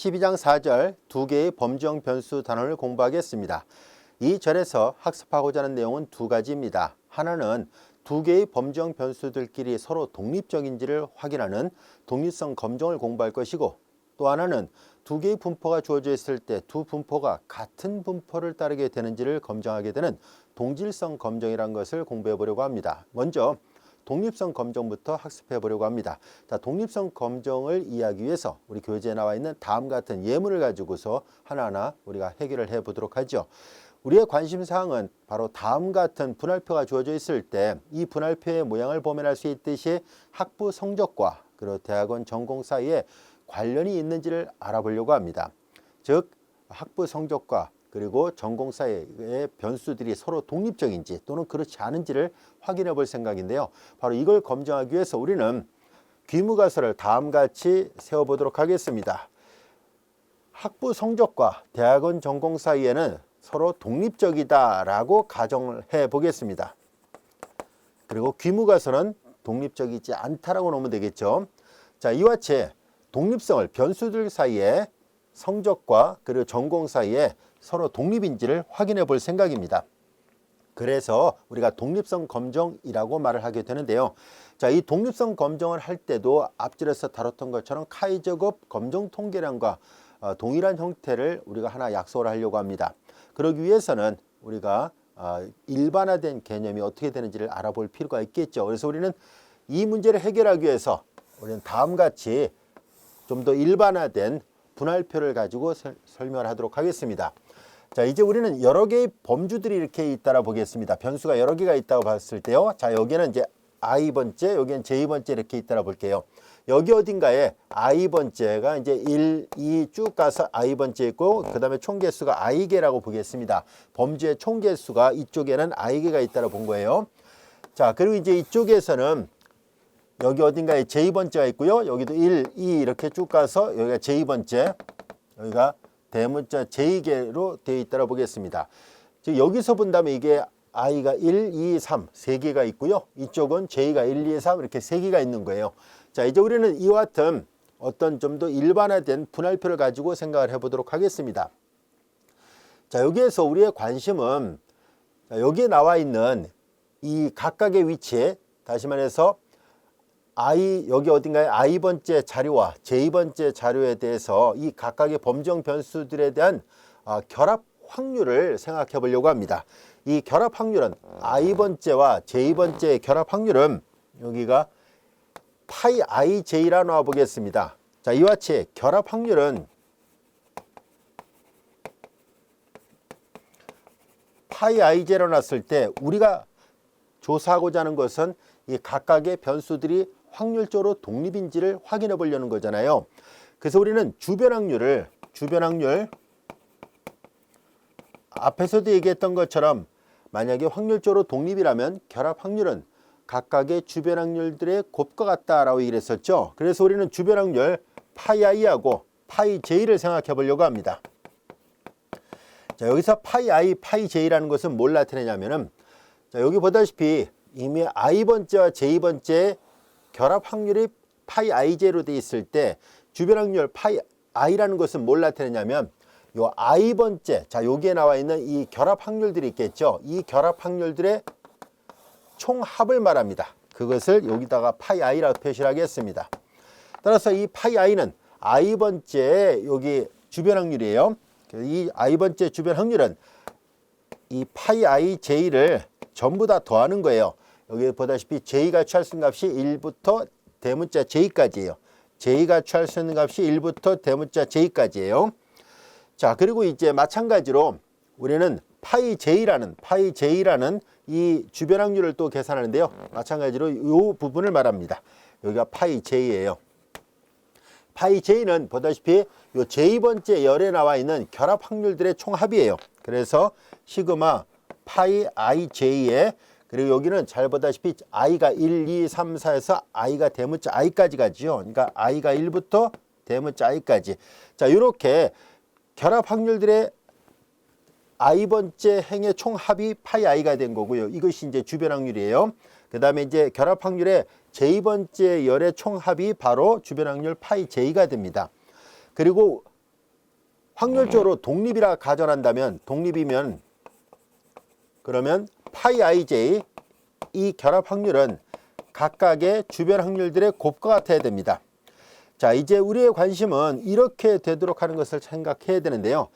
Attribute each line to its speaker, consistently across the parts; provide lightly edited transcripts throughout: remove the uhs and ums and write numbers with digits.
Speaker 1: 12장 4절 두 개의 범정 변수 단원을 공부하겠습니다. 이 절에서 학습하고자 하는 내용은 두 가지입니다. 하나는 두 개의 범정 변수들끼리 서로 독립적인지를 확인하는 독립성 검정을 공부할 것이고, 또 하나는 두 개의 분포가 주어져 있을 때 두 분포가 같은 분포를 따르게 되는지를 검증하게 되는 동질성 검정이라는 것을 공부해 보려고 합니다. 먼저 독립성 검정부터 학습해 보려고 합니다. 자, 독립성 검정을 이해하기 위해서 우리 교재에 나와 있는 다음 같은 예문을 가지고서 하나하나 우리가 해결을 해 보도록 하죠. 우리의 관심사항은 바로 다음 같은 분할표가 주어져 있을 때 이 분할표의 모양을 보면 알 수 있듯이 학부 성적과 그리고 대학원 전공 사이에 관련이 있는지를 알아보려고 합니다. 즉 학부 성적과 그리고 전공 사이의 변수들이 서로 독립적인지 또는 그렇지 않은지를 확인해 볼 생각인데요. 바로 이걸 검증하기 위해서 우리는 귀무가설을 다음같이 세워보도록 하겠습니다. 학부 성적과 대학원 전공 사이에는 서로 독립적이다라고 가정을 해 보겠습니다. 그리고 귀무가설은 독립적이지 않다라고 놓으면 되겠죠. 자, 이와 같이 독립성을 변수들 사이에 성적과 그리고 전공 사이에 서로 독립인지를 확인해 볼 생각입니다. 그래서 우리가 독립성 검정이라고 말을 하게 되는데요. 자, 이 독립성 검정을 할 때도 앞줄에서 다뤘던 것처럼 카이저급 검정 통계량과 동일한 형태를 우리가 하나 약속을 하려고 합니다. 그러기 위해서는 우리가 일반화된 개념이 어떻게 되는지를 알아볼 필요가 있겠죠. 그래서 우리는 이 문제를 해결하기 위해서 우리는 다음같이 좀 더 일반화된 분할표를 가지고 설명을 하도록 하겠습니다. 자, 이제 우리는 여러 개의 범주들이 이렇게 있다라 보겠습니다. 변수가 여러 개가 있다고 봤을 때요. 자, 여기는 이제 i번째, 여기는 j 번째 이렇게 있다라 볼게요. 여기 어딘가에 i번째가 이제 1, 2 쭉 가서 i번째 있고, 그 다음에 총개수가 i개라고 보겠습니다. 범주의 총개수가 이쪽에는 i개가 있다라 본 거예요. 자, 그리고 이제 이쪽에서는 여기 어딘가에 j번째가 있고요. 여기도 1, 2 이렇게 쭉 가서 여기가 j번째, 여기가 대문자 j개로 되어 있다고 보겠습니다. 즉 여기서 본다면 이게 i가 1, 2, 3 세 개가 있고요. 이쪽은 j가 1, 2, 3 이렇게 세 개가 있는 거예요. 자, 이제 우리는 이와 같은 어떤 좀 더 일반화된 분할표를 가지고 생각을 해보도록 하겠습니다. 자, 여기에서 우리의 관심은 여기에 나와 있는 이 각각의 위치에, 다시 말해서 여기 어딘가에 i번째 자료와 j번째 자료에 대해서 이 각각의 범정 변수들에 대한 결합 확률을 생각해 보려고 합니다. 이 결합 확률은 i번째와 j번째의 결합 확률은 여기가 파이 ij라 놓아 보겠습니다. 자, 이와 같이 결합 확률은 파이 ij로 놨을 때 우리가 조사하고자 하는 것은 이 각각의 변수들이 확률적으로 독립인지를 확인해 보려는 거잖아요. 그래서 우리는 주변 확률 앞에서도 얘기했던 것처럼 만약에 확률적으로 독립이라면 결합 확률은 각각의 주변 확률들의 곱과 같다라고 얘기를 했었죠. 그래서 우리는 주변 확률 파이 i하고 파이 j를 생각해 보려고 합니다. 자, 여기서 파이 i, 파이 j라는 것은 뭘 나타내냐면은, 자, 여기 보다시피 이미 i번째와 j번째의 결합 확률이 파이 ij로 되어 있을 때 주변 확률 파이 i라는 것은 뭘 나타내냐면 요 i번째, 자, 여기에 나와 있는 이 결합 확률들이 있겠죠. 이 결합 확률들의 총합을 말합니다. 그것을 여기다가 파이 i라고 표시를 하겠습니다. 따라서 이 파이 i는 i번째 여기 주변 확률이에요. 이 i번째 주변 확률은 이 파이 ij를 전부 다 더하는 거예요. 여기 보다시피 j가 취할 수 있는 값이 1부터 대문자 j까지예요. j가 취할 수 있는 값이 1부터 대문자 j까지예요. 자, 그리고 이제 마찬가지로 우리는 파이 j라는 이 주변 확률을 또 계산하는데요. 마찬가지로 이 부분을 말합니다. 여기가 파이 j예요. 파이 j는 보다시피 요 j번째 열에 나와 있는 결합 확률들의 총합이에요. 그래서 시그마 파이 ij에, 그리고 여기는 잘 보다시피 i가 1, 2, 3, 4에서 i가 대문자 i까지 가죠. 그러니까 i가 1부터 대문자 i까지. 자, 이렇게 결합 확률들의 i번째 행의 총합이 파이 i가 된 거고요. 이것이 이제 주변 확률이에요. 그 다음에 이제 결합 확률의 j번째 열의 총합이 바로 주변 확률 파이 j가 됩니다. 그리고 확률적으로 독립이라 가정한다면, 독립이면 그러면 파이 ij 이 결합 확률은 각각의 주변 확률들의 곱과 같아야 됩니다. 자, 이제 우리의 관심은 이렇게 되도록 하는 것을 생각해야 되는데요.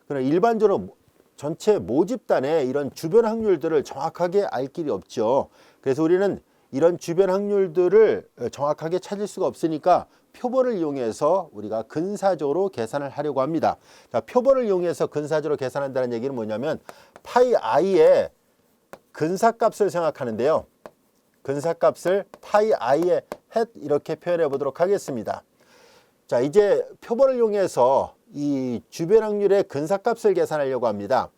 Speaker 1: 그럼 일반적으로 전체 모집단의 이런 주변 확률들을 정확하게 알 길이 없죠. 그래서 우리는 이런 주변 확률들을 정확하게 찾을 수가 없으니까 표본을 이용해서 우리가 근사적으로 계산을 하려고 합니다. 자, 표본을 이용해서 근사적으로 계산한다는 얘기는 뭐냐면 파이 i의 근사값을 생각하는데요. 근사값을 파이 i의 햇 이렇게 표현해 보도록 하겠습니다. 자, 이제 표본을 이용해서 이 주변 확률의 근사값을 계산하려고 합니다.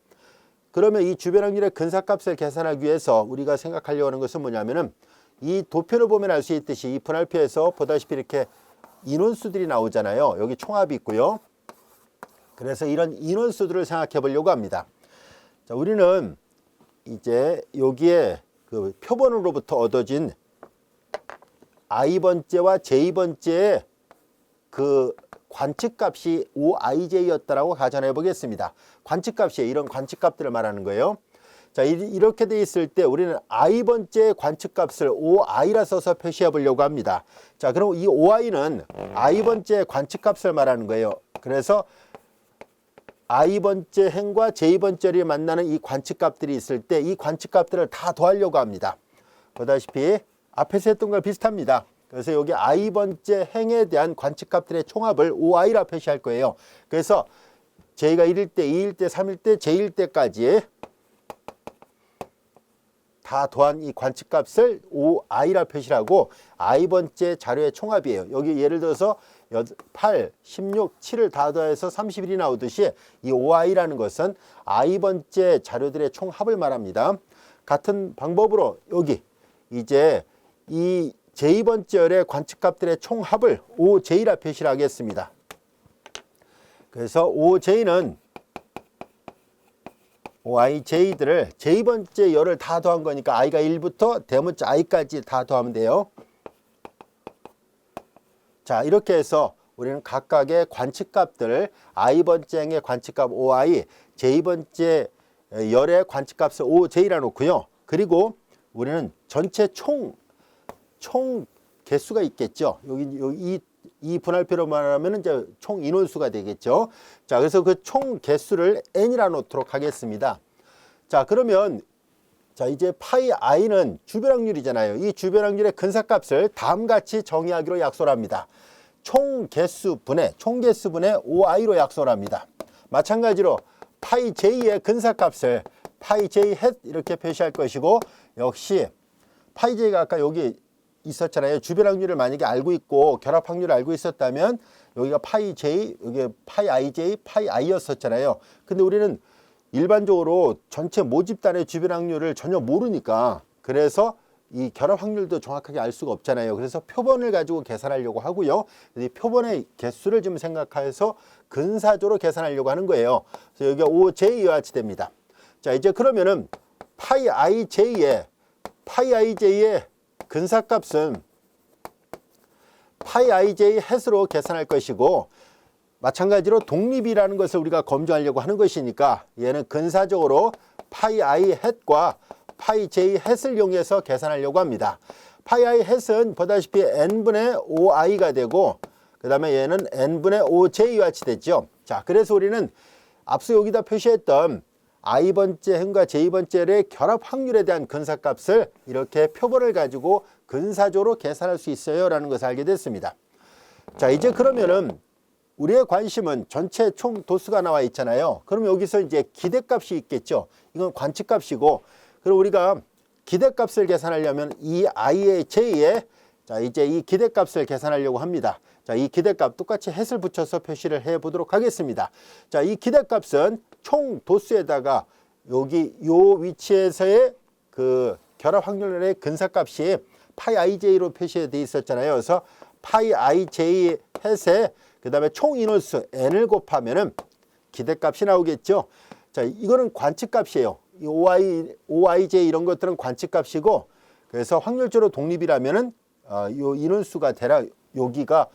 Speaker 1: 그러면 이 주변 확률의 근사값을 계산하기 위해서 우리가 생각하려고 하는 것은 뭐냐면은 이 도표를 보면 알 수 있듯이 이 분할표에서 보다시피 이렇게 인원수들이 나오잖아요. 여기 총합이 있고요. 그래서 이런 인원수들을 생각해 보려고 합니다. 자, 우리는 이제 여기에 그 표본으로부터 얻어진 i번째와 j번째의 그 관측값이 5ij였다라고 가정해 보겠습니다. 관측값이에요. 이런 관측값들을 말하는 거예요. 자, 이렇게 돼 있을 때 우리는 i번째 관측값을 5i라 써서 표시해 보려고 합니다. 자, 그럼 이 5i는 i번째 관측값을 말하는 거예요. 그래서 i번째 행과 j번째를 만나는 이 관측값들이 있을 때 이 관측값들을 다 더하려고 합니다. 보다시피 앞에서 했던 거 비슷합니다. 그래서 여기 i번째 행에 대한 관측값들의 총합을 5i라 표시할 거예요. 그래서 j가 1일 때, 2일 때, 3일 때, j일 때까지 다 더한 이 관측값을 5i라 표시하고 i번째 자료의 총합이에요. 여기 예를 들어서 8, 16, 7을 다 더해서 31이 나오듯이 이 5i라는 것은 i번째 자료들의 총합을 말합니다. 같은 방법으로 여기 이제 이 j번째열의 관측값들의 총합을 5j라 표시를 하겠습니다. 그래서 5j는 5ij들을 j번째 열을 다 더한 거니까 i가 1부터 대문자 i까지 다 더하면 돼요. 자, 이렇게 해서 우리는 각각의 관측값들을 i번째 행의 관측값 5i, j번째 열의 관측값을 5j라 놓고요. 그리고 우리는 전체 총 개수가 있겠죠. 여기 이 분할표로 말하면 이제 총 인원수가 되겠죠. 자, 그래서 그 총 개수를 n이라 놓도록 하겠습니다. 자, 그러면 자, 이제 파이 i는 주변 확률이잖아요. 이 주변 확률의 근사값을 다음같이 정의하기로 약속을 합니다. 총 개수분의 5i로 약속을 합니다. 마찬가지로 파이 j의 근사값을 파이 j 햇 이렇게 표시할 것이고, 역시 파이 j가 아까 여기 있었잖아요. 주변 확률을 만약에 알고 있고 결합 확률을 알고 있었다면 여기가 파이 j, 여기 파이 ij, 파이 i였었잖아요. 근데 우리는 일반적으로 전체 모집단의 주변 확률을 전혀 모르니까, 그래서 이 결합 확률도 정확하게 알 수가 없잖아요. 그래서 표본을 가지고 계산하려고 하고요. 이 표본의 개수를 좀 생각해서 근사적으로 계산하려고 하는 거예요. 그래서 여기가 5j와 같이 됩니다. 자, 이제 그러면은 파이 ij의 근사값은 파이 ij 햇으로 계산할 것이고, 마찬가지로 독립이라는 것을 우리가 검증하려고 하는 것이니까 얘는 근사적으로 파이 i 햇과 파이 j 햇을 이용해서 계산하려고 합니다. 파이 i 햇은 보다시피 n분의 5i가 되고, 그 다음에 얘는 n분의 5j와 같이 됐죠. 자, 그래서 우리는 앞서 여기다 표시했던 i번째 행과 j번째의 결합 확률에 대한 근사값을 이렇게 표본을 가지고 근사적으로 계산할 수 있어요 라는 것을 알게 됐습니다. 자, 이제 그러면은 우리의 관심은 전체 총 도수가 나와 있잖아요. 그럼 여기서 이제 기대값이 있겠죠. 이건 관측값이고, 그리고 우리가 기대값을 계산하려면 이 i의 j에 자, 이제 이 기대값을 계산하려고 합니다. 자, 이 기대값 똑같이 햇을 붙여서 표시를 해 보도록 하겠습니다. 자, 이 기대값은 총 도수에다가 여기 요 위치에서의 그 결합 확률의 근사값이 파이 ij로 표시되어 있었잖아요. 그래서 파이 ij 햇에 그 다음에 총 인원수 n을 곱하면은 기대값이 나오겠죠. 자, 이거는 관측값이에요. 이 OIJ 이런 것들은 관측값이고, 그래서 확률적으로 독립이라면은 요 인원수가 대략 여기가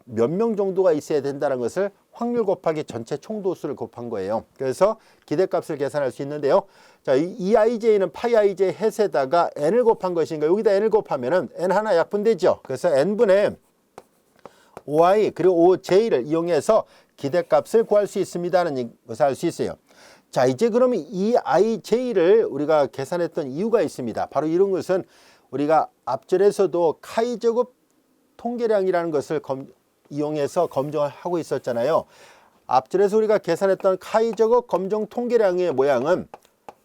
Speaker 1: 몇 명 정도가 있어야 된다는 것을 확률 곱하기 전체 총도수를 곱한 거예요. 그래서 기대값을 계산할 수 있는데요. 자, 이 ij는 파이 ij 햇에다가 n을 곱한 것인가, 여기다 n을 곱하면은 n 하나 약분되죠. 그래서 n분의 5i 그리고 5j를 이용해서 기대값을 구할 수 있습니다는 것을 알 수 있어요. 자, 이제 그러면 이 ij를 우리가 계산했던 이유가 있습니다. 바로 이런 것은 우리가 앞절에서도 카이제곱 통계량이라는 것을 이용해서 검정을 하고 있었잖아요. 앞절에서 우리가 계산했던 카이제곱 검정 통계량의 모양은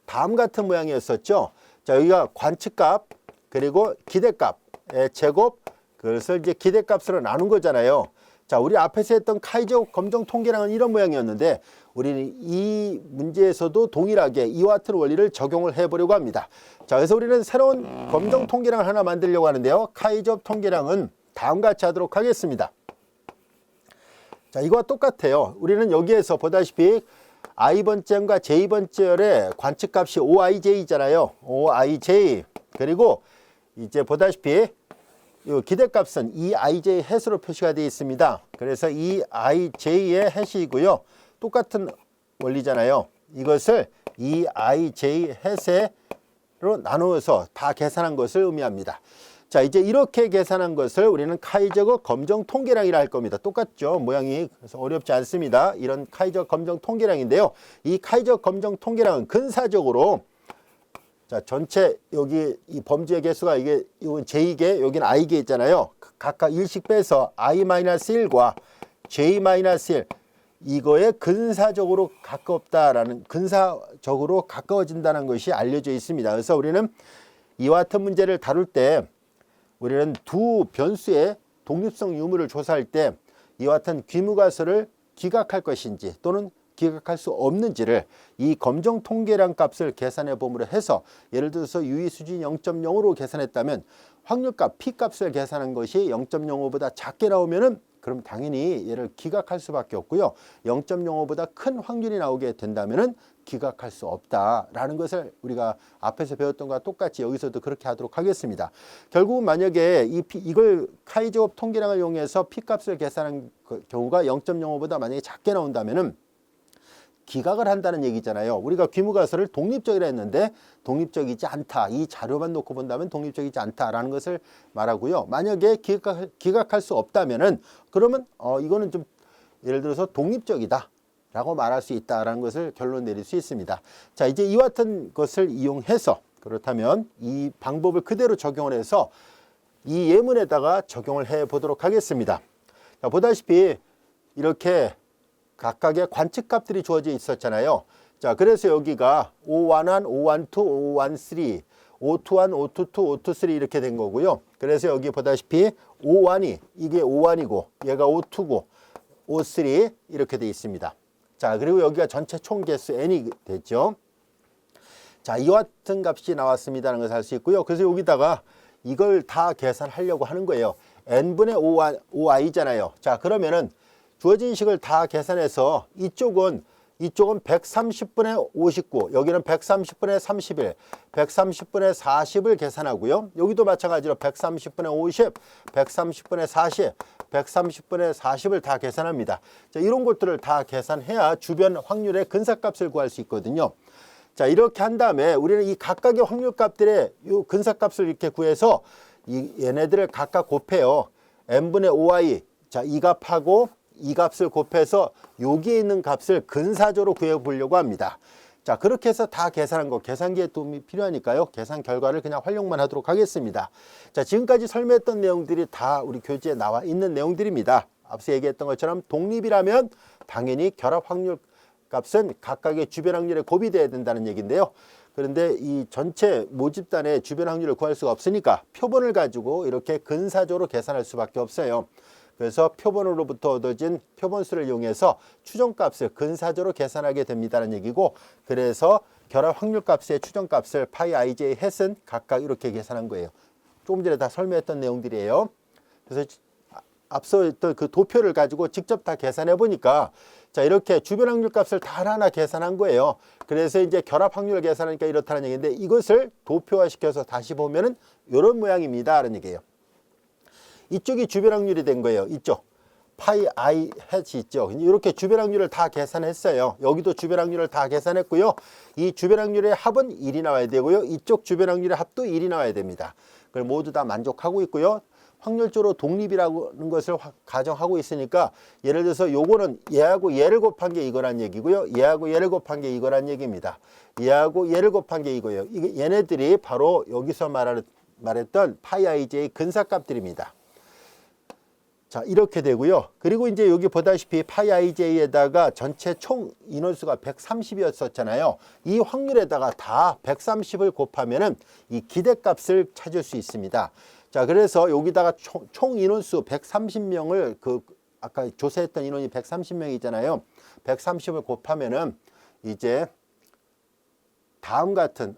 Speaker 1: 다음 같은 모양이었었죠. 자, 여기가 관측값 그리고 기대값의 제곱, 그것을 이제 기대값으로 나눈 거잖아요. 자, 우리 앞에서 했던 카이제곱 검정 통계량은 이런 모양이었는데 우리는 이 문제에서도 동일하게 이와 같은 원리를 적용을 해보려고 합니다. 자, 그래서 우리는 새로운 검정 통계량을 하나 만들려고 하는데요. 카이제곱 통계량은 다음과 같이 하도록 하겠습니다. 자, 이거와 똑같아요. 우리는 여기에서 보다시피 i번째과 j번째열의 관측값이 5ij잖아요. 5ij. 그리고 이제 보다시피 이 기대값은 이 ij 햇으로 표시가 되어 있습니다. 그래서 이 ij의 햇이고요. 똑같은 원리잖아요. 이것을 이 ij 햇으로 나누어서 다 계산한 것을 의미합니다. 자, 이제 이렇게 계산한 것을 우리는 카이제곱 검정 통계량이라 할 겁니다. 똑같죠? 모양이. 그래서 어렵지 않습니다. 이런 카이제곱 검정 통계량인데요. 이 카이제곱 검정 통계량은 근사적으로, 자, 전체 여기 이 범주의 개수가 이건 j개, 여기는 i개 있잖아요. 각각 1씩 빼서 i-1과 j-1 이거에 근사적으로 가깝다라는, 근사적으로 가까워진다는 것이 알려져 있습니다. 그래서 우리는 이와 같은 문제를 다룰 때 우리는 두 변수의 독립성 유무를 조사할 때 이와 같은 귀무가설을 기각할 것인지 또는 기각할 수 없는지를 이 검정 통계량 값을 계산해 봄으로 해서, 예를 들어서 유의 수준 0.05로 계산했다면 확률값 P값을 계산한 것이 0.05보다 작게 나오면은 그럼 당연히 얘를 기각할 수밖에 없고요. 0.05보다 큰 확률이 나오게 된다면은 기각할 수 없다라는 것을 우리가 앞에서 배웠던 것과 똑같이 여기서도 그렇게 하도록 하겠습니다. 결국은 만약에 이걸 카이제곱 통계량을 이용해서 P값을 계산한 경우가 0.05보다 만약에 작게 나온다면은 기각을 한다는 얘기잖아요. 우리가 귀무가설을 독립적이라 했는데 독립적이지 않다. 이 자료만 놓고 본다면 독립적이지 않다라는 것을 말하고요. 만약에 기각할 수 없다면은 그러면 이거는 좀 예를 들어서 독립적이다 라고 말할 수 있다라는 것을 결론 내릴 수 있습니다. 자, 이제 이와 같은 것을 이용해서, 그렇다면 이 방법을 그대로 적용을 해서 이 예문에다가 적용을 해 보도록 하겠습니다. 자, 보다시피 이렇게 각각의 관측값들이 주어져 있었잖아요. 자, 그래서 여기가 O11, O12, O13, O21, O22, O23 이렇게 된 거고요. 그래서 여기 보다시피 O1이 이게 O1이고 얘가 O2고 O3 이렇게 돼 있습니다. 자, 그리고 여기가 전체 총 개수 n이 됐죠. 자, 이와 같은 값이 나왔습니다라는 것을 알 수 있고요. 그래서 여기다가 이걸 다 계산하려고 하는 거예요. n분의 5i잖아요. 자, 그러면은 주어진 식을 다 계산해서 이쪽은 130분의 59, 여기는 130분의 31, 130분의 40을 계산하고요. 여기도 마찬가지로 130분의 50, 130분의 40, 130분의 40을 다 계산합니다. 자, 이런 것들을 다 계산해야 주변 확률의 근사값을 구할 수 있거든요. 자, 이렇게 한 다음에 우리는 이 각각의 확률값들의 이 근사값을 이렇게 구해서 얘네들을 각각 곱해요. n분의 5i, 자, 이 값하고 이 값을 곱해서 여기에 있는 값을 근사적으로 구해보려고 합니다. 자, 그렇게 해서 다 계산한 거, 계산기의 도움이 필요하니까요. 계산 결과를 그냥 활용만 하도록 하겠습니다. 자, 지금까지 설명했던 내용들이 다 우리 교재에 나와 있는 내용들입니다. 앞서 얘기했던 것처럼 독립이라면 당연히 결합 확률 값은 각각의 주변 확률에 곱이 돼야 된다는 얘기인데요. 그런데 이 전체 모집단의 주변 확률을 구할 수가 없으니까 표본을 가지고 이렇게 근사적으로 계산할 수밖에 없어요. 그래서 표본으로부터 얻어진 표본수를 이용해서 추정값을 근사적으로 계산하게 됩니다는 얘기고, 그래서 결합 확률값의 추정값을 파이 ij 햇은 각각 이렇게 계산한 거예요. 조금 전에 다 설명했던 내용들이에요. 그래서 앞서 했던 그 도표를 가지고 직접 다 계산해 보니까, 자, 이렇게 주변 확률값을 다 하나하나 계산한 거예요. 그래서 이제 결합 확률을 계산하니까 이렇다는 얘기인데, 이것을 도표화시켜서 다시 보면은 이런 모양입니다 라는 얘기예요. 이쪽이 주변 확률이 된 거예요. 이쪽 파이 I hat이 있죠. 이렇게 주변확률을 다 계산했어요. 여기도 주변확률을 다 계산했고요. 이 주변확률의 합은 1이 나와야 되고요. 이쪽 주변확률의 합도 1이 나와야 됩니다. 그걸 모두 다 만족하고 있고요. 확률적으로 독립이라는 것을 가정하고 있으니까 예를 들어서 요거는 얘하고 얘를 곱한 게 이거란 얘기고요. 얘하고 얘를 곱한 게 이거란 얘기입니다. 얘하고 얘를 곱한 게 이거예요. 얘네들이 바로 여기서 말했던 파이 ij 근사값들입니다. 자, 이렇게 되고요. 그리고 이제 여기 보다시피 파이 ij에다가 전체 총 인원수가 130이었었잖아요. 이 확률에다가 다 130을 곱하면은 이 기대값을 찾을 수 있습니다. 자, 그래서 여기다가 총 인원수 130명을 아까 조사했던 인원이 130명이잖아요. 130을 곱하면은 이제 다음 같은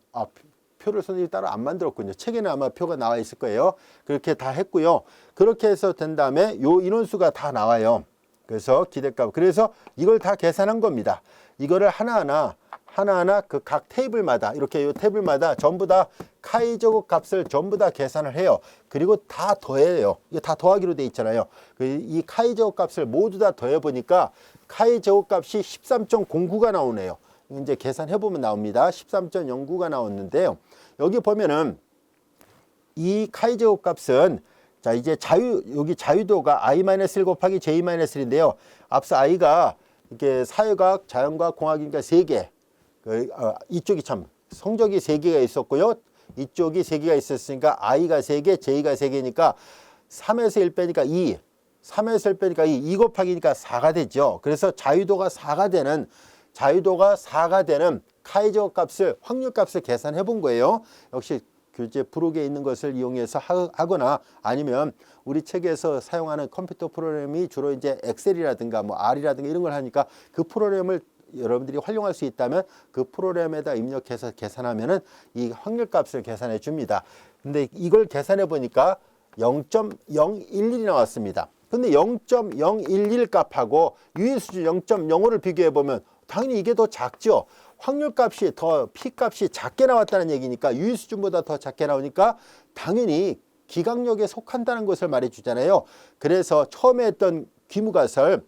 Speaker 1: 표를 선생님이 따로 안 만들었군요. 책에는 아마 표가 나와 있을 거예요. 그렇게 다 했고요. 그렇게 해서 된 다음에 요 인원수가 다 나와요. 그래서 기대값. 그래서 이걸 다 계산한 겁니다. 이거를 하나하나 그 각 테이블마다 이렇게 요 테이블마다 전부 다 카이 제곱 값을 전부 다 계산을 해요. 그리고 다 더해요. 이게 다 더하기로 돼 있잖아요. 이 카이 제곱 값을 모두 다 더해 보니까 카이 제곱 값이 13.09가 나오네요. 이제 계산해 보면 나옵니다. 13.09가 나왔는데요. 여기 보면은 이 카이 제곱 값은 자, 이제 여기 자유도가 i-1 곱하기 j-1인데요. 앞서 i가 이게 사회과학, 자연과학, 공학이니까 3개. 이쪽이 참 성적이 3개가 있었고요. 이쪽이 3개가 있었으니까 i가 3개, j가 3개니까 3에서 1 빼니까 2, 3에서 1 빼니까 2 곱하기니까 4가 되죠. 그래서 자유도가 4가 되는 카이 제곱 값을 확률 값을 계산해 본 거예요. 역시 교재 부록에 있는 것을 이용해서 하거나 아니면 우리 책에서 사용하는 컴퓨터 프로그램이 주로 이제 엑셀이라든가 뭐 R이라든가 이런 걸 하니까 그 프로그램을 여러분들이 활용할 수 있다면 그 프로그램에다 입력해서 계산하면은 이 확률 값을 계산해 줍니다. 근데 이걸 계산해 보니까 0.011이 나왔습니다. 근데 0.011 값하고 유의수준 0.05를 비교해 보면 당연히 이게 더 작죠. 확률 값이 P 값이 작게 나왔다는 얘기니까 유의수준보다 더 작게 나오니까 당연히 기각력에 속한다는 것을 말해 주잖아요. 그래서 처음에 했던 귀무가설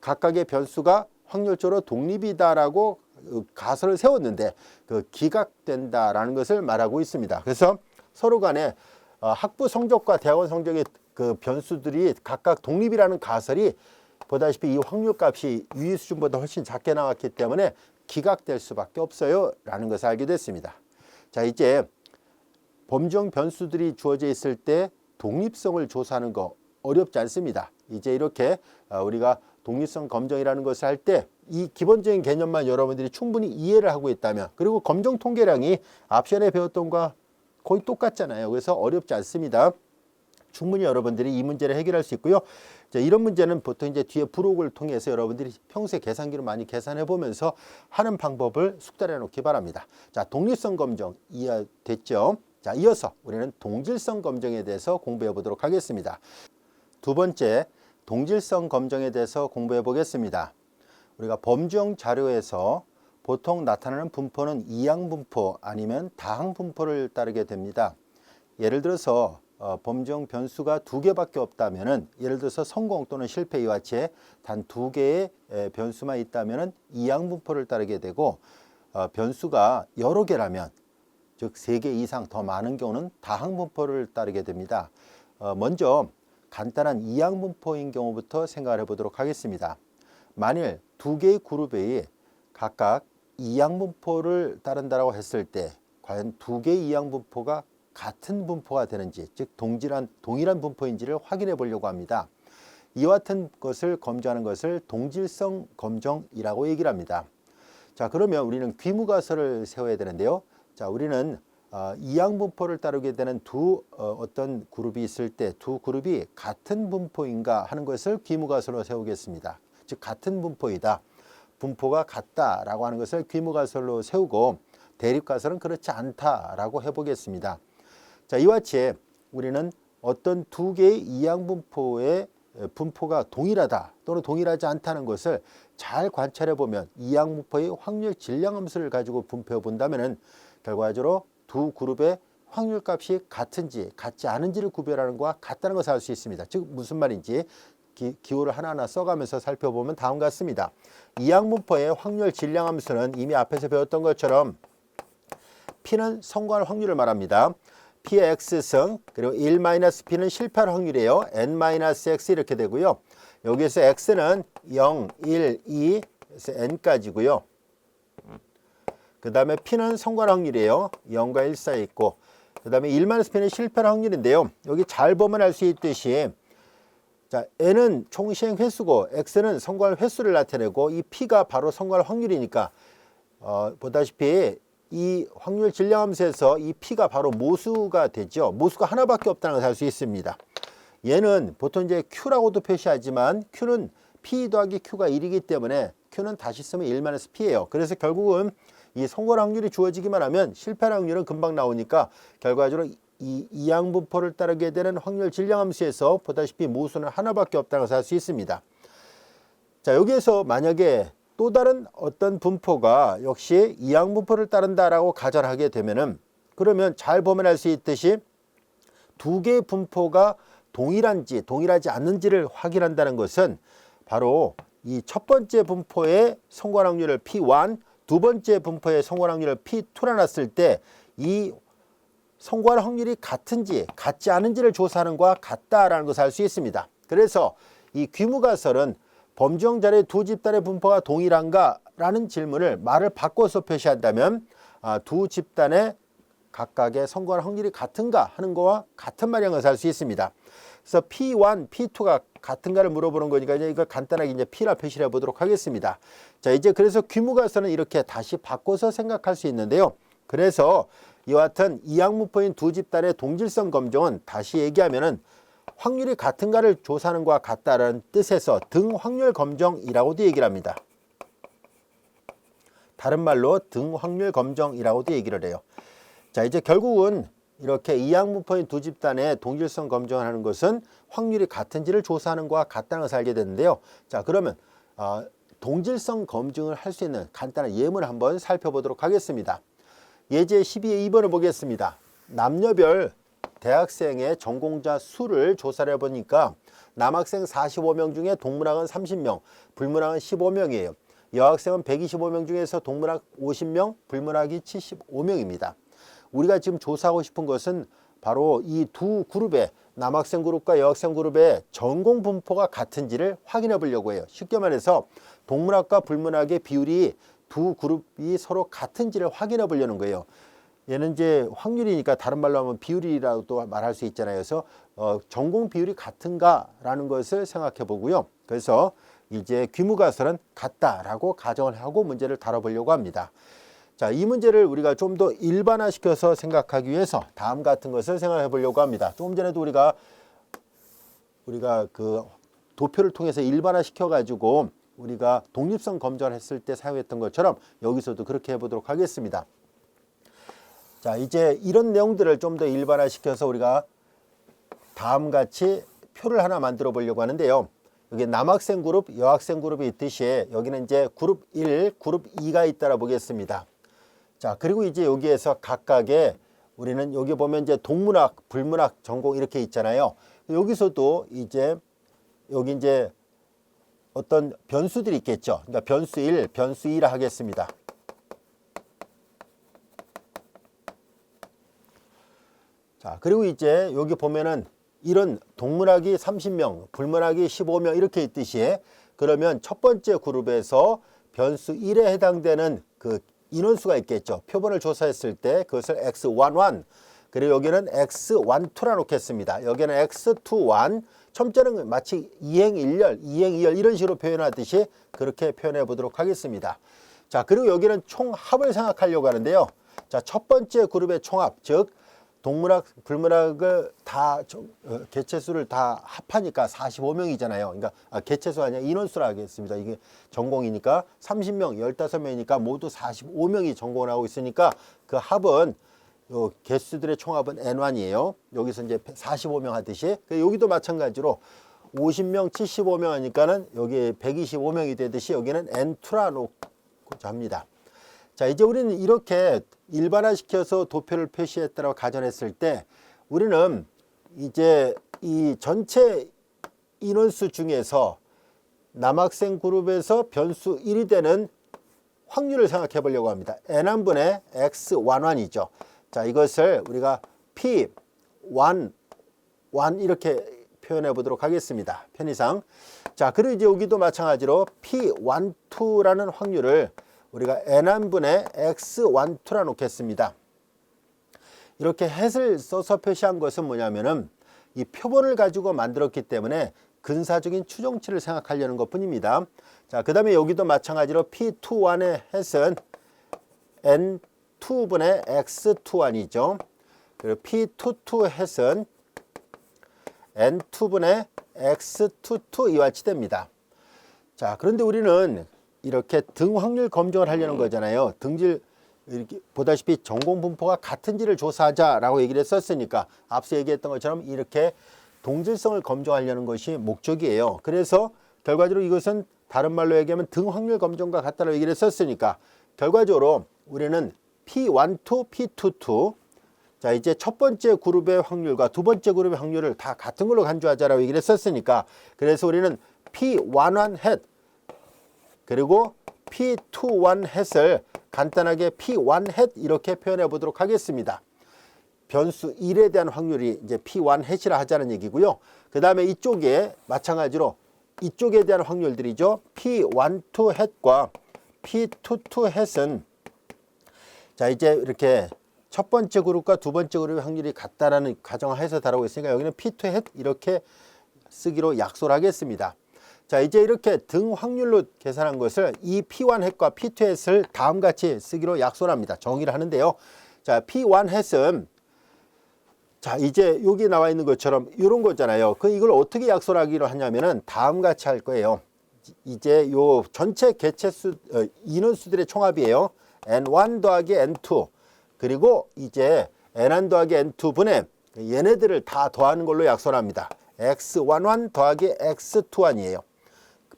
Speaker 1: 각각의 변수가 확률적으로 독립이다라고 가설을 세웠는데 기각된다라는 것을 말하고 있습니다. 그래서 서로 간에 학부 성적과 대학원 성적의 그 변수들이 각각 독립이라는 가설이 보다시피 이 확률값이 유의수준보다 훨씬 작게 나왔기 때문에 기각될 수밖에 없어요 라는 것을 알게 됐습니다. 자, 이제 범정 변수들이 주어져 있을 때 독립성을 조사하는 거 어렵지 않습니다. 이제 이렇게 우리가 독립성 검정이라는 것을 할 때 이 기본적인 개념만 여러분들이 충분히 이해를 하고 있다면, 그리고 검정 통계량이 앞전에 배웠던 것과 거의 똑같잖아요. 그래서 어렵지 않습니다. 충분히 여러분들이 이 문제를 해결할 수 있고요. 자, 이런 문제는 보통 이제 뒤에 부록을 통해서 여러분들이 평소에 계산기로 많이 계산해 보면서 하는 방법을 숙달해 놓기 바랍니다. 자, 독립성 검정 이해됐죠? 자, 이어서 우리는 동질성 검정에 대해서 공부해 보도록 하겠습니다. 두 번째, 동질성 검정에 대해서 공부해 보겠습니다. 우리가 범주형 자료에서 보통 나타나는 분포는 이항 분포 아니면 다항 분포를 따르게 됩니다. 예를 들어서 범주형 변수가 2개밖에 없다면은, 예를 들어서 성공 또는 실패 이와 같이 단 2개의 변수만 있다면은 이항 분포를 따르게 되고, 변수가 여러 개라면, 즉 3개 이상 더 많은 경우는 다항 분포를 따르게 됩니다. 먼저 간단한 이항 분포인 경우부터 생각을 해보도록 하겠습니다. 만일 2개의 그룹이 각각 이항 분포를 따른다고 했을 때 과연 2개의 이항 분포가 같은 분포가 되는지, 즉 동일한 분포인지를 확인해 보려고 합니다. 이와 같은 것을 검증하는 것을 동질성 검정이라고 얘기를 합니다. 자, 그러면 우리는 귀무가설을 세워야 되는데요. 자, 우리는 이항 분포를 따르게 되는 어떤 그룹이 있을 때 두 그룹이 같은 분포인가 하는 것을 귀무가설로 세우겠습니다. 즉 같은 분포이다, 분포가 같다라고 하는 것을 귀무가설로 세우고, 대립가설은 그렇지 않다라고 해보겠습니다. 자, 이와 같이 우리는 어떤 2개의 이항 분포의 분포가 동일하다 또는 동일하지 않다는 것을 잘 관찰해 보면 이항 분포의 확률 질량 함수를 가지고 분포해 본다면은 결과적으로 두 그룹의 확률값이 같은지 같지 않은지를 구별하는 것과 같다는 것을 알 수 있습니다. 즉 무슨 말인지 기호를 하나하나 써가면서 살펴보면 다음과 같습니다. 이항분포의 확률 질량함수는 이미 앞에서 배웠던 것처럼 P는 성공할 확률을 말합니다. P의 X승 그리고 1-P는 실패할 확률이에요. N-X 이렇게 되고요. 여기에서 X는 0, 1, 2, 그래서 N까지고요. 그 다음에 P는 성공할 확률이에요. 0과 1 사이에 있고 그 다음에 1-P는 실패할 확률인데요. 여기 잘 보면 알 수 있듯이 자, N은 총 시행 횟수고 X는 성공할 횟수를 나타내고 이 P가 바로 성공할 확률이니까 보다시피 이 확률 질량함수에서 이 P가 바로 모수가 되죠. 모수가 하나밖에 없다는 것을 알 수 있습니다. 얘는 보통 이제 Q라고도 표시하지만 Q는 P 더하기 Q가 1이기 때문에 Q는 다시 쓰면 1-P예요. 그래서 결국은 이 성공 확률이 주어지기만 하면 실패 확률은 금방 나오니까 결과적으로 이 이항분포를 따르게 되는 확률 질량함수에서 보다시피 모수는 하나밖에 없다는 것을 알 수 있습니다. 자, 여기에서 만약에 또 다른 어떤 분포가 역시 이항분포를 따른다라고 가정하게 되면은 그러면 잘 보면 알 수 있듯이 두 개의 분포가 동일한지 동일하지 않는지를 확인한다는 것은 바로 이 첫 번째 분포의 성공 확률을 P1, 두 번째 분포의 성공 확률을 P2라 놨을 때 이 성공할 확률이 같은지 같지 않은지를 조사하는 것과 같다라는 것을 알 수 있습니다. 그래서 이 귀무가설은 범정 자리의 두 집단의 분포가 동일한가? 라는 질문을 말을 바꿔서 표시한다면 두 집단의 각각의 성공할 확률이 같은가 하는 거와 같은 말이라는 것을 알 수 있습니다. 그래서 P1, P2가 같은가를 물어보는 거니까 이제 이걸 간단하게 이제 P라 표시를 해보도록 하겠습니다. 자, 이제 그래서 귀무가설은 이렇게 다시 바꿔서 생각할 수 있는데요. 그래서 이와 같은 이항분포인 두 집단의 동질성 검정은 다시 얘기하면은 확률이 같은가를 조사하는 것과 같다는 뜻에서 등확률 검정이라고도 얘기를 합니다. 다른 말로 등확률 검정이라고도 얘기를 해요. 자, 이제 결국은 이렇게 이항분포인 두 집단의 동질성 검정을 하는 것은 확률이 같은지를 조사하는 것과 같다는 것을 알게 되는데요. 자, 그러면 동질성 검증을 할 수 있는 간단한 예문을 한번 살펴보도록 하겠습니다. 예제 12의 2번을 보겠습니다. 남녀별 대학생의 전공자 수를 조사를 해보니까 남학생 45명 중에 동문학은 30명, 불문학은 15명이에요. 여학생은 125명 중에서 동문학 50명, 불문학이 75명입니다. 우리가 지금 조사하고 싶은 것은 바로 이 두 그룹의 남학생 그룹과 여학생 그룹의 전공 분포가 같은지를 확인해 보려고 해요. 쉽게 말해서 동문학과 불문학의 비율이 두 그룹이 서로 같은지를 확인해 보려는 거예요. 얘는 이제 확률이니까 다른 말로 하면 비율이라고도 말할 수 있잖아요. 그래서 전공 비율이 같은가라는 것을 생각해 보고요. 그래서 이제 귀무가설은 같다라고 가정을 하고 문제를 다뤄보려고 합니다. 자, 이 문제를 우리가 좀 더 일반화시켜서 생각하기 위해서 다음 같은 것을 생각해 보려고 합니다. 조금 전에도 우리가 그 도표를 통해서 일반화시켜 가지고 우리가 독립성 검정을 했을 때 사용했던 것처럼 여기서도 그렇게 해보도록 하겠습니다. 자, 이제 이런 내용들을 좀 더 일반화시켜서 우리가 다음 같이 표를 하나 만들어 보려고 하는데요. 여기 남학생 그룹, 여학생 그룹이 있듯이 여기는 이제 그룹 1, 그룹 2가 있다라 보겠습니다. 자, 그리고 이제 여기에서 각각의 우리는 여기 보면 이제 동문학, 불문학 전공 이렇게 있잖아요. 여기서도 이제 여기 이제 어떤 변수들이 있겠죠. 그러니까 변수 1, 변수 2라 하겠습니다. 자, 그리고 이제 여기 보면은 이런 동문학이 30명, 불문학이 15명 이렇게 있듯이 그러면 첫 번째 그룹에서 변수 1에 해당되는 그 인원수가 있겠죠. 표본을 조사했을 때 그것을 X11 그리고 여기는 X12라 놓겠습니다. 여기는 X21 첨자는 마치 이행일렬, 이행이열 이런 식으로 표현하듯이 그렇게 표현해 보도록 하겠습니다. 자, 그리고 여기는 총합을 생각하려고 하는데요. 자, 첫 번째 그룹의 총합, 즉 동문학, 불문학을 다 개체수를 다 합하니까 45명이잖아요. 그러니까 개체수가 아니라 인원수라 하겠습니다. 이게 전공이니까 30명, 15명이니까 모두 45명이 전공을 하고 있으니까 그 합은 요 개수들의 총합은 N1이에요. 여기서 이제 45명 하듯이 여기도 마찬가지로 50명, 75명 하니까는 여기 125명이 되듯이 여기는 N2라 놓고자 합니다. 자, 이제 우리는 이렇게 일반화시켜서 도표를 표시했다고 가정했을 때 우리는 이제 이 전체 인원수 중에서 남학생 그룹에서 변수 1이 되는 확률을 생각해 보려고 합니다. N1분의 X11이죠. 자, 이것을 우리가 P11 이렇게 표현해 보도록 하겠습니다. 편의상. 자, 그리고 이제 여기도 마찬가지로 P12라는 확률을 우리가 N1분의 X12라 놓겠습니다. 이렇게 햇을 써서 표시한 것은 뭐냐면은 이 표본을 가지고 만들었기 때문에 근사적인 추정치를 생각하려는 것 뿐입니다. 자, 그 다음에 여기도 마찬가지로 P21의 햇은 N2분의 X21이죠. 그리고 P22 햇은 N2분의 X22 이와 같이 됩니다. 자, 그런데 우리는 이렇게 등 확률 검증을 하려는 거잖아요. 등질 이렇게 보다시피 전공 분포가 같은지를 조사하자라고 얘기를 했었으니까 앞서 얘기했던 것처럼 이렇게 동질성을 검증하려는 것이 목적이에요. 그래서 결과적으로 이것은 다른 말로 얘기하면 등 확률 검증과 같다라고 얘기를 했었으니까 결과적으로 우리는 P12, P22 자, 이제 첫 번째 그룹의 확률과 두 번째 그룹의 확률을 다 같은 걸로 간주하자라고 얘기를 했었으니까 그래서 우리는 P11 햇 그리고 P21 햇을 간단하게 P1 햇 이렇게 표현해 보도록 하겠습니다. 변수 1에 대한 확률이 이제 P1 햇이라 하자는 얘기고요. 그 다음에 이쪽에 마찬가지로 이쪽에 대한 확률들이죠. P12 햇과 P22 햇은 자, 이제 이렇게 첫 번째 그룹과 두 번째 그룹의 확률이 같다라는 가정을 해서 다루고 있으니까 여기는 P2 햇 이렇게 쓰기로 약속을 하겠습니다. 자, 이제 이렇게 등 확률로 계산한 것을 이 P1 햇과 P2 햇을 다음같이 쓰기로 약속을 합니다. 정의를 하는데요. 자, P1 햇은 자, 이제 여기 나와 있는 것처럼 이런 거잖아요. 이걸 어떻게 약속을 하기로 하냐면은 다음같이 할 거예요. 이제 요 전체 개체수 인원수들의 총합이에요. N1 더하기 N2 그리고 이제 N1 더하기 N2분의 얘네들을 다 더하는 걸로 약속합니다. X11 더하기 X21이에요.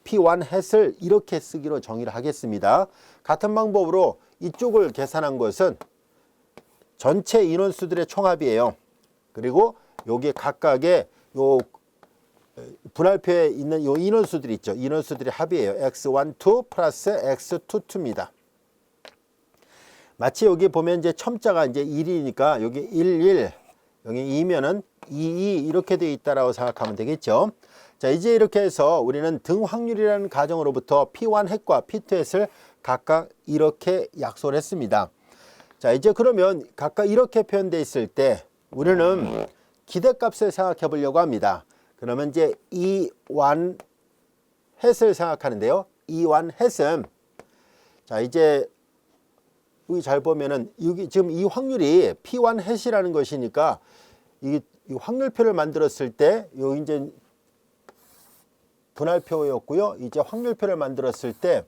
Speaker 1: P1 햇을 이렇게 쓰기로 정의를 하겠습니다. 같은 방법으로 이쪽을 계산한 것은 전체 인원수들의 총합이에요. 그리고 여기 각각의 요 분할표에 있는 요 인원수들이 있죠. 인원수들의 합이에요. X12 플러스 X22입니다. 마치 여기 보면 이제 첨자가 이제 1이니까 여기 11, 여기 2면은 22 이렇게 되어 있다라고 생각하면 되겠죠. 자, 이제 이렇게 해서 우리는 등 확률이라는 가정으로부터 P1 햇과 P2 햇을 각각 이렇게 약속을 했습니다. 자, 이제 그러면 각각 이렇게 표현되어 있을 때 우리는 기대값을 생각해 보려고 합니다. 그러면 이제 E1 햇을 생각하는데요. E1 햇은 자, 이제 여기 잘 보면은 여기 지금 이 확률이 P1 햇이라는 것이니까 이 확률표를 만들었을 때 요 이제 분할표였고요. 이제 확률표를 만들었을 때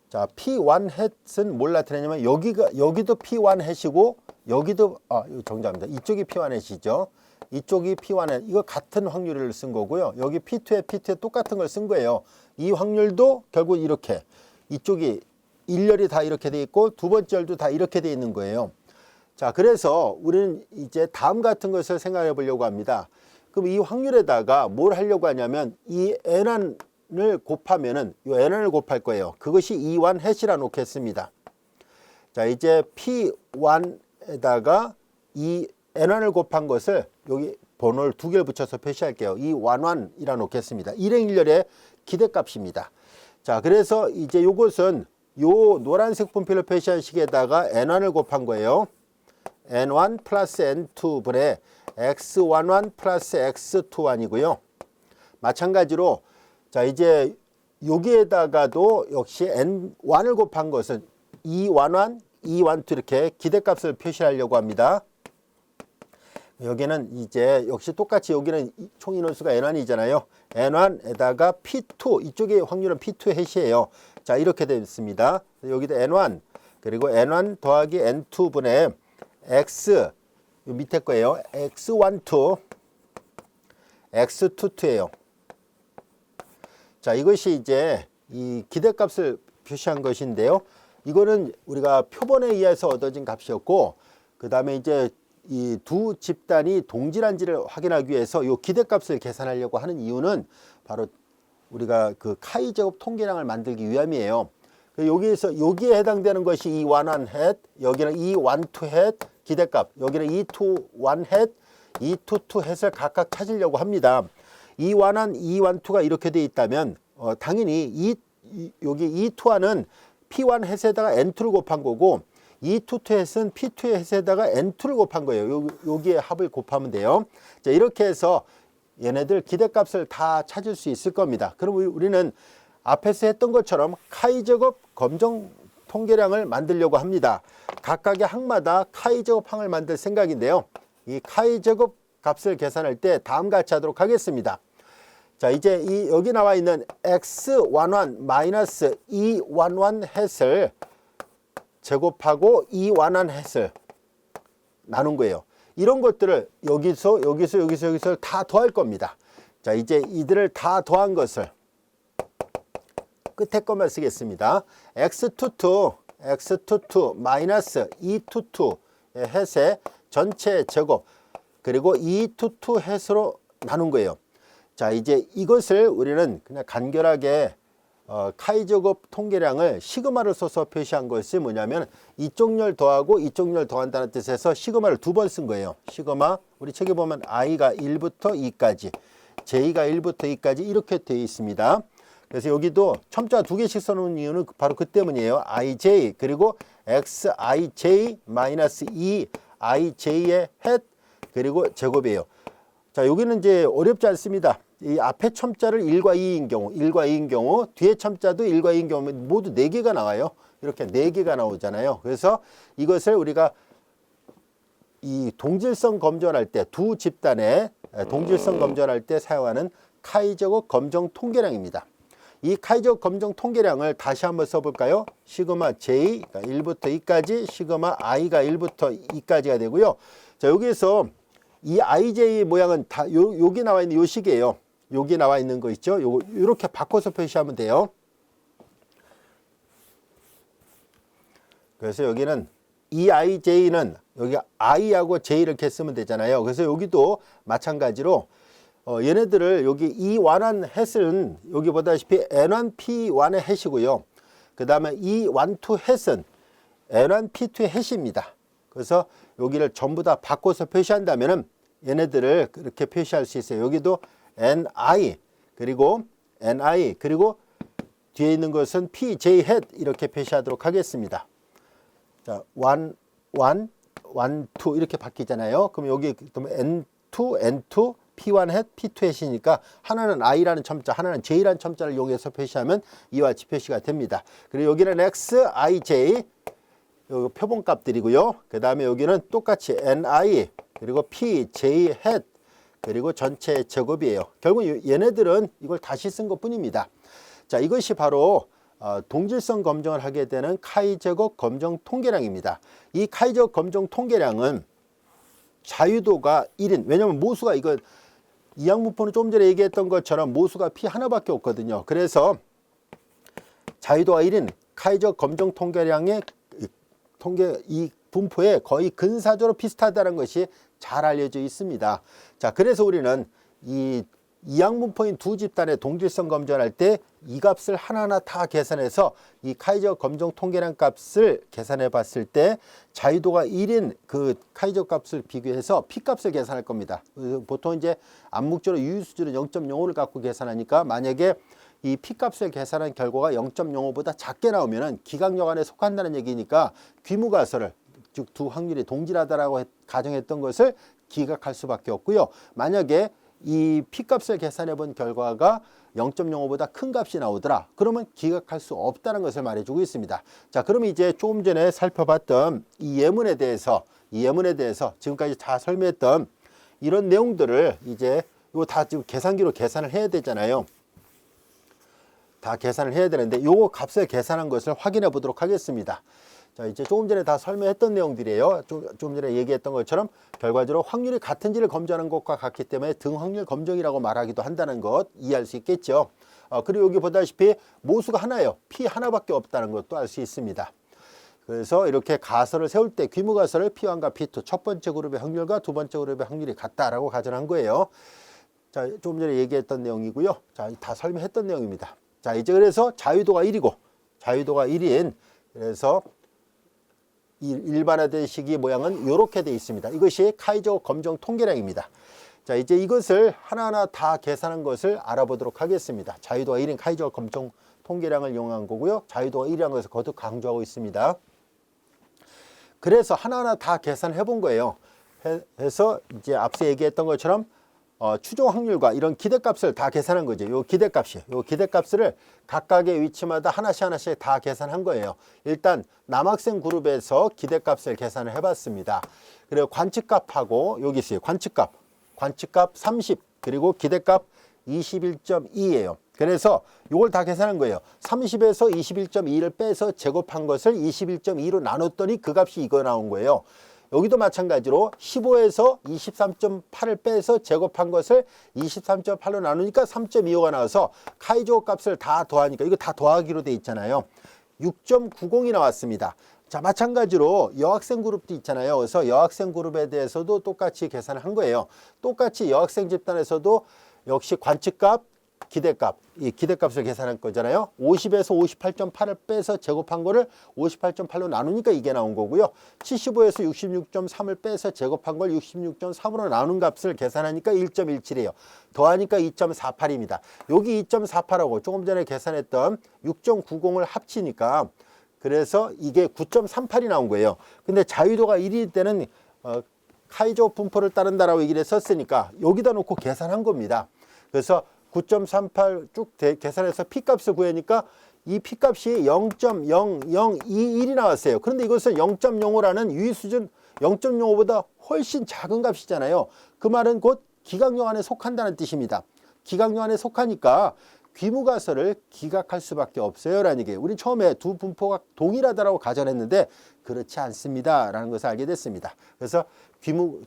Speaker 1: 자, P1 햇은 뭘 나타내냐면 여기도 P1 햇이고 여기도 정답입니다. 이쪽이 P1 햇이죠. 이쪽이 P1 햇. 이거 같은 확률을 쓴 거고요. 여기 P2에 P2에 똑같은 걸 쓴 거예요. 이 확률도 결국 이렇게 이쪽이 1열이 다 이렇게 돼 있고 두 번째 열도 다 이렇게 돼 있는 거예요. 자, 그래서 우리는 이제 다음 같은 것을 생각해 보려고 합니다. 그럼 이 확률에다가 뭘 하려고 하냐면 이 N1을 곱하면은 이 N1을 곱할 거예요. 그것이 E1 햇이라 놓겠습니다. 자, 이제 P1에다가 이 N1을 곱한 것을 여기 번호를 두 개를 붙여서 표시할게요. 이 E11이라 놓겠습니다. 일행일렬의 기대값입니다. 자, 그래서 이제 요것은 요 노란색 분필로 표시한 식에다가 N1을 곱한 거예요. N1 플러스 N2 분의 X11 플러스 X21이고요. 마찬가지로 자, 이제 여기에다가도 역시 N1을 곱한 것은 E11, E12 이렇게 기대값을 표시하려고 합니다. 여기는 이제 역시 똑같이 여기는 총 인원수가 N1이잖아요. N1에다가 P2, 이쪽의 확률은 P2 햇이에요. 자, 이렇게 됐습니다. 여기도 N1 그리고 N1 더하기 N2분의 X 밑에 거예요. X12, X22예요. 자, 이것이 이제 이 기대값을 표시한 것인데요. 이거는 우리가 표본에 의해서 얻어진 값이었고, 그 다음에 이제 이 두 집단이 동질한지를 확인하기 위해서 이 기대값을 계산하려고 하는 이유는 바로 우리가 그 카이 제곱 통계량을 만들기 위함이에요. 여기에서 여기에 해당되는 것이 E11 hat, 여기는 E12 hat 기대값, 여기는 E21 hat, E22 hat을 각각 찾으려고 합니다. E11, E12가 이렇게 돼 있다면 당연히 여기 E21은 P1 hat에다가 N2를 곱한 거고 E22 hat은 P2 hat에다가 N2를 곱한 거예요. 여기에 합을 곱하면 돼요. 자, 이렇게 해서 얘네들 기대값을 다 찾을 수 있을 겁니다. 그럼 우리는 앞에서 했던 것처럼 카이 제곱 검정 통계량을 만들려고 합니다. 각각의 항마다 카이 제곱 항을 만들 생각인데요. 이 카이 제곱 값을 계산할 때 다음과 같이 하도록 하겠습니다. 자, 이제 여기 나와 있는 x11 마이너스 e11 햇을 제곱하고 e11 햇을 나눈 거예요. 이런 것들을 여기서 다 더할 겁니다. 자, 이제 이들을 다 더한 것을 끝에 것만 쓰겠습니다. x22 마이너스 e22의 햇의 전체 제곱 그리고 e22 햇으로 나눈 거예요. 자, 이제 이것을 우리는 그냥 간결하게 카이 제곱 통계량을 시그마를 써서 표시한 것이 뭐냐면 이쪽 열 더하고 이쪽 열 더한다는 뜻에서 시그마를 두 번 쓴 거예요. 시그마 우리 책에 보면 i가 1부터 2까지 j가 1부터 2까지 이렇게 되어 있습니다. 그래서 여기도 첨자 두 개씩 써놓은 이유는 바로 그 때문이에요. ij 그리고 xij 마이너스 2ij의 햇 그리고 제곱이에요. 자, 여기는 이제 어렵지 않습니다. 이 앞에 첨자를 1과 2인 경우 뒤에 첨자도 1과 2인 경우 모두 4개가 나와요. 이렇게 4개가 나오잖아요. 그래서 이것을 우리가 이 동질성 검전할 때 두 집단의 동질성 검전할 때 사용하는 카이 제곱 검정 통계량입니다. 이 카이 제곱 검정 통계량을 다시 한번 써볼까요? 시그마 j 1부터 2까지 시그마 i가 1부터 2까지가 되고요. 자, 여기에서 이 ij 모양은 다 여기 나와 있는 요 식이에요. 여기 나와 있는 거 있죠? 요렇게 바꿔서 표시하면 돼요. 그래서 여기는 eij는 여기 i하고 j 이렇게 쓰면 되잖아요. 그래서 여기도 마찬가지로 얘네들을 여기 E11 햇은 여기 보다시피 N1 P1의 햇이고요. 그 다음에 E12 햇은 N1 P2의 햇입니다. 그래서 여기를 전부 다 바꿔서 표시한다면은 얘네들을 그렇게 표시할 수 있어요. 여기도 NI 그리고 NI 그리고 뒤에 있는 것은 PJ 햇 이렇게 표시하도록 하겠습니다. 자, 1, 2 이렇게 바뀌잖아요. 그럼 여기 N2, N2, P1 햇, P2 햇이니까 하나는 I라는 첨자, 하나는 J라는 첨자를 이용해서 표시하면 이와 같이 표시가 됩니다. 그리고 여기는 X, IJ 표본값들이고요. 그 다음에 여기는 똑같이 NI 그리고 PJ 햇 그리고 전체 제곱이에요. 결국 얘네들은 이걸 다시 쓴 것 뿐입니다. 자, 이것이 바로 동질성 검정을 하게 되는 카이 제곱 검정 통계량입니다. 이 카이 제곱 검정 통계량은 자유도가 1인, 왜냐하면 모수가 이거 이항분포는 좀 전에 얘기했던 것처럼 모수가 P 하나밖에 없거든요. 그래서 자유도가 1인 카이 제곱 검정 통계량의 이 분포에 거의 근사적으로 비슷하다는 것이 잘 알려져 있습니다. 자, 그래서 우리는 이 이항분포인 두 집단의 동질성 검정할 때 이 값을 하나하나 다 계산해서 이 카이 제곱 검정 통계량 값을 계산해 봤을 때 자유도가 1인 그 카이 제곱 값을 비교해서 P 값을 계산할 겁니다. 보통 이제 암묵적으로 유효수준은 0.05를 갖고 계산하니까 만약에 이 P 값을 계산한 결과가 0.05보다 작게 나오면은 기각역 안에 속한다는 얘기니까 귀무가설을 즉 두 확률이 동질하다라고 가정했던 것을 기각할 수밖에 없고요. 만약에 이 P 값을 계산해 본 결과가 0.05보다 큰 값이 나오더라. 그러면 기각할 수 없다는 것을 말해주고 있습니다. 자, 그럼 이제 조금 전에 살펴봤던 이 예문에 대해서 지금까지 다 설명했던 이런 내용들을 이제 이거 다 지금 계산기로 계산을 해야 되잖아요. 다 계산을 해야 되는데 요 값을 계산한 것을 확인해 보도록 하겠습니다. 자, 이제 조금 전에 다 설명했던 내용들이에요. 조금 전에 얘기했던 것처럼 결과적으로 확률이 같은지를 검증하는 것과 같기 때문에 등확률 검정이라고 말하기도 한다는 것 이해할 수 있겠죠. 그리고 여기 보다시피 모수가 하나예요. P 하나밖에 없다는 것도 알 수 있습니다. 그래서 이렇게 가설을 세울 때 귀무가설을 P1과 P2 첫 번째 그룹의 확률과 두 번째 그룹의 확률이 같다라고 가정한 거예요. 자, 조금 전에 얘기했던 내용이고요. 자, 다 설명했던 내용입니다. 자, 이제 그래서 자유도가 1이고 자유도가 1인 그래서 이 일반화된 식이 모양은 이렇게 되어 있습니다. 이것이 카이저 검정 통계량입니다. 자, 이제 이것을 하나하나 다 계산한 것을 알아보도록 하겠습니다. 자유도가 1인 카이저 검정 통계량을 이용한 거고요. 자유도가 1이라는 것을 거듭 강조하고 있습니다. 그래서 하나하나 다 계산해 본 거예요. 해서 이제 앞서 얘기했던 것처럼 추정 확률과 이런 기대값을 다 계산한 거죠. 요 기대값을 각각의 위치마다 하나씩 다 계산한 거예요. 일단 남학생 그룹에서 기대값을 계산을 해봤습니다. 그리고 관측값하고 여기 있어요. 관측값 30 그리고 기대값 21.2예요. 그래서 이걸 다 계산한 거예요. 30에서 21.2를 빼서 제곱한 것을 21.2로 나눴더니 그 값이 이거 나온 거예요. 여기도 마찬가지로 15에서 23.8을 빼서 제곱한 것을 23.8로 나누니까 3.25가 나와서 카이저 값을 다 더하니까 이거 다 더하기로 돼 있잖아요. 6.90이 나왔습니다. 자, 마찬가지로 여학생 그룹도 있잖아요. 그래서 여학생 그룹에 대해서도 똑같이 계산을 한 거예요. 똑같이 여학생 집단에서도 역시 관측값, 기대값, 이 기대값을 계산한 거잖아요. 50에서 58.8을 빼서 제곱한 거를 58.8로 나누니까 이게 나온 거고요. 75에서 66.3을 빼서 제곱한 걸 66.3으로 나눈 값을 계산하니까 1.17이에요. 더하니까 2.48입니다. 여기 2.48하고 조금 전에 계산했던 6.90을 합치니까 그래서 이게 9.38이 나온 거예요. 근데 자유도가 1일 때는 카이저 분포를 따른다라고 얘기를 했었으니까 여기다 놓고 계산한 겁니다. 그래서 9.38 쭉 계산해서 P값을 구하니까 이 P값이 0.0021이 나왔어요. 그런데 이것은 0.05라는 유의수준 0.05보다 훨씬 작은 값이잖아요. 그 말은 곧 기각용 안에 속한다는 뜻입니다. 기각용 안에 속하니까 귀무가설을 기각할 수밖에 없어요 라는 얘기예요. 우리 처음에 두 분포가 동일하다라고 가정했는데 그렇지 않습니다 라는 것을 알게 됐습니다. 그래서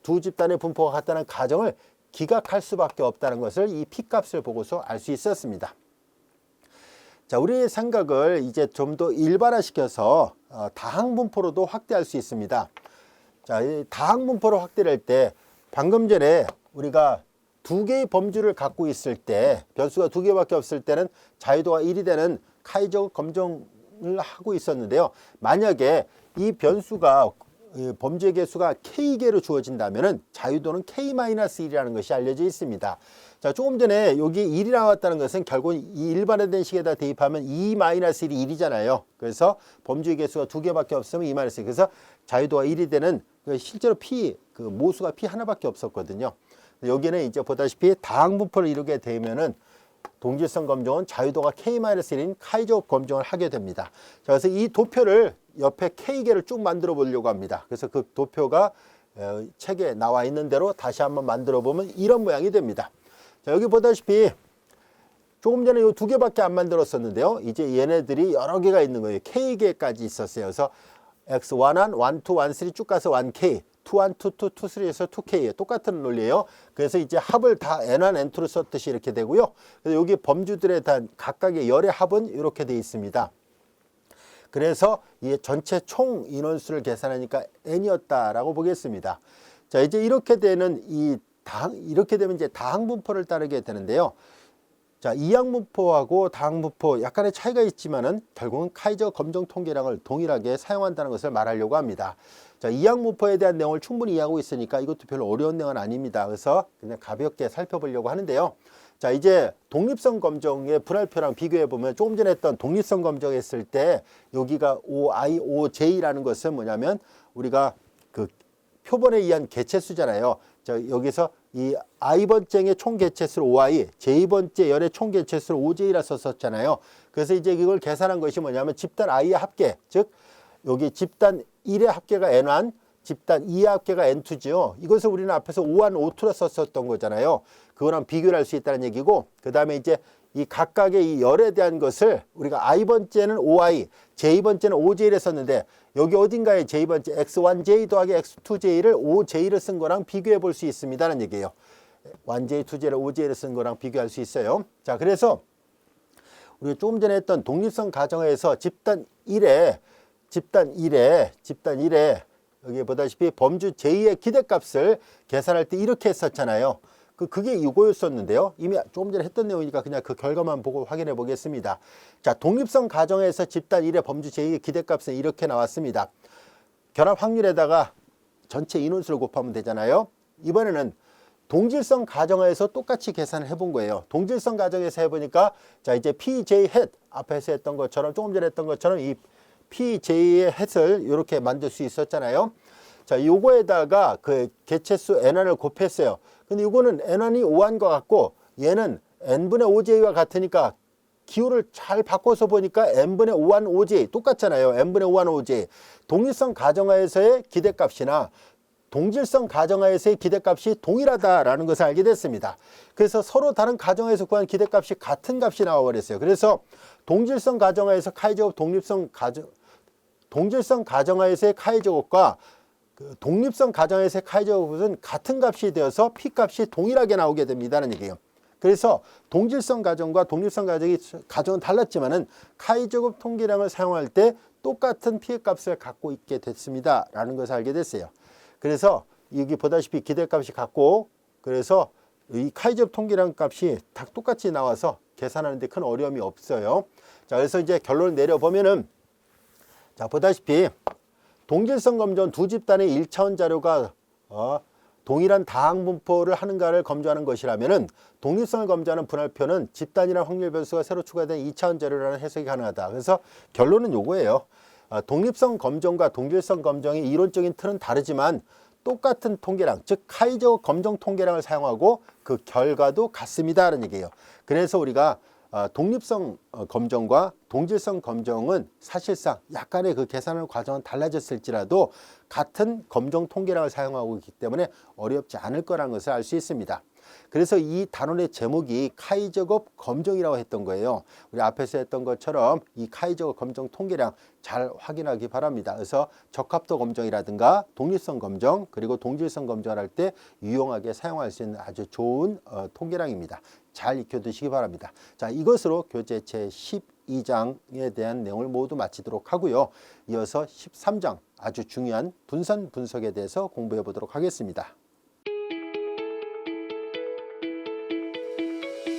Speaker 1: 두 집단의 분포가 같다는 가정을 기각할 수밖에 없다는 것을 이 P값을 보고서 알 수 있었습니다. 자, 우리의 생각을 이제 좀 더 일반화시켜서 다항분포로도 확대할 수 있습니다. 자, 이 다항분포로 확대를 할 때 방금 전에 우리가 두 개의 범주를 갖고 있을 때 변수가 두 개밖에 없을 때는 자유도가 1이 되는 카이저 검정을 하고 있었는데요. 만약에 이 변수가 범주의 개수가 K개로 주어진다면 자유도는 K-1이라는 것이 알려져 있습니다. 자, 조금 전에 여기 1이 나왔다는 것은 결국 이 일반화된 식에다 대입하면 2-1이 1이잖아요. 그래서 범주의 개수가 두 개밖에 없으면 2-1. 그래서 자유도가 1이 되는 실제로 그 모수가 P 하나밖에 없었거든요. 여기는 이제 보다시피 다항분포를 이루게 되면은 동질성 검정은 자유도가 K-1인 카이저 검정을 하게 됩니다. 자, 그래서 이 도표를 옆에 K개를 쭉 만들어 보려고 합니다. 그래서 그 도표가 책에 나와 있는 대로 다시 한번 만들어 보면 이런 모양이 됩니다. 자, 여기 보다시피 조금 전에 이 두 개밖에 안 만들었었는데요. 이제 얘네들이 여러 개가 있는 거예요. K개까지 있었어요. 그래서 X11, 12, 13 쭉 가서 1K, 21, 22, 23에서 2K에 똑같은 논리예요. 그래서 이제 합을 다 N1, N2로 썼듯이 이렇게 되고요. 그래서 여기 범주들에 대한 각각의 열의 합은 이렇게 되어 있습니다. 그래서 이 전체 총 인원수를 계산하니까 N이었다라고 보겠습니다. 자, 이제 이렇게 되는 이렇게 되면 이제 다항분포를 따르게 되는데요. 자, 이항분포하고 다항분포 약간의 차이가 있지만은 결국은 카이저 검정 통계량을 동일하게 사용한다는 것을 말하려고 합니다. 자, 이항분포에 대한 내용을 충분히 이해하고 있으니까 이것도 별로 어려운 내용은 아닙니다. 그래서 그냥 가볍게 살펴보려고 하는데요. 자, 이제 독립성 검정의 분할표랑 비교해 보면 조금 전에 했던 독립성 검정 했을 때 여기가 OI, OJ라는 것은 뭐냐면 우리가 그 표본에 의한 개체수잖아요. 자, 여기서 이 I번째의 총 개체수를 OI, J번째 열의 총 개체수를 OJ라 썼었잖아요. 그래서 이제 이걸 계산한 것이 뭐냐면 집단 I의 합계, 즉 여기 집단 1의 합계가 N1, 집단 2의 합계가 N2죠. 이것을 우리는 앞에서 O1, O2로 썼었던 거잖아요. 그거랑 비교를 할 수 있다는 얘기고, 그 다음에 이제 이 각각의 이 열에 대한 것을 우리가 I번째는 OI, J번째는 OJ를 썼는데 여기 어딘가에 J번째 X1J 더하기 X2J를 OJ를 쓴 거랑 비교해 볼 수 있습니다라는 얘기예요. 1J, 2J를 OJ를 쓴 거랑 비교할 수 있어요. 자, 그래서 우리가 조금 전에 했던 독립성 가정에서 집단 1에 집단 1에 여기 보다시피 범주 제2의 기대값을 계산할 때 이렇게 했었잖아요. 그게 이거였었는데요. 이미 조금 전에 했던 내용이니까 그냥 그 결과만 보고 확인해 보겠습니다. 자, 독립성 가정에서 집단 1의 범주 제2의 기대값은 이렇게 나왔습니다. 결합 확률에다가 전체 인원수를 곱하면 되잖아요. 이번에는 동질성 가정하에서 똑같이 계산을 해본 거예요. 동질성 가정에서 해보니까 자, 이제 PJ 햇 앞에서 했던 것처럼 조금 전에 했던 것처럼 이 PJ의 햇을 이렇게 만들 수 있었잖아요. 자, 요거에다가 그 개체수 N1을 곱했어요. 근데 이거는 N1이 5한 것 같고 얘는 N분의 5J와 같으니까 기호를 잘 바꿔서 보니까 N분의 5한 5J 똑같잖아요. N분의 5한 5J. 독립성 가정하에서의 기대값이나 동질성 가정하에서의 기대값이 동일하다라는 것을 알게 됐습니다. 그래서 서로 다른 가정하에서 구한 기대값이 같은 값이 나와버렸어요. 그래서 동질성 가정하에서 카이제곱 동질성 가정하에서의 카이제곱과 그 독립성 가정에서의 카이제곱은 같은 값이 되어서 P값이 동일하게 나오게 됩니다는 얘기예요. 그래서 동질성 가정과 독립성 가정은 달랐지만은 카이제곱 통계량을 사용할 때 똑같은 P값을 갖고 있게 됐습니다. 라는 것을 알게 됐어요. 그래서 여기 보다시피 기대값이 같고 그래서 이 카이제곱 통계량 값이 다 똑같이 나와서 계산하는데 큰 어려움이 없어요. 자, 그래서 이제 결론을 내려보면은 자, 보다시피 동질성 검정 두 집단의 1차원 자료가 동일한 다항 분포를 하는가를 검증하는 것이라면은 독립성을 검증하는 분할표는 집단이나 확률 변수가 새로 추가된 2차원 자료라는 해석이 가능하다. 그래서 결론은 요거예요. 독립성 검정과 동질성 검정의 이론적인 틀은 다르지만 똑같은 통계량, 즉 카이제곱 검정 통계량을 사용하고 그 결과도 같습니다라는 얘기예요. 그래서 우리가 독립성 검정과 동질성 검정은 사실상 약간의 그 계산하는 과정은 달라졌을지라도 같은 검정 통계량을 사용하고 있기 때문에 어렵지 않을 거라는 것을 알 수 있습니다. 그래서 이 단원의 제목이 카이제곱 검정이라고 했던 거예요. 우리 앞에서 했던 것처럼 이 카이제곱 검정 통계량 잘 확인하기 바랍니다. 그래서 적합도 검정이라든가 독립성 검정 그리고 동질성 검정을 할 때 유용하게 사용할 수 있는 아주 좋은 통계량입니다. 잘 익혀두시기 바랍니다. 자, 이것으로 교재 제12장에 대한 내용을 모두 마치도록 하고요. 이어서 13장 아주 중요한 분산 분석에 대해서 공부해 보도록 하겠습니다.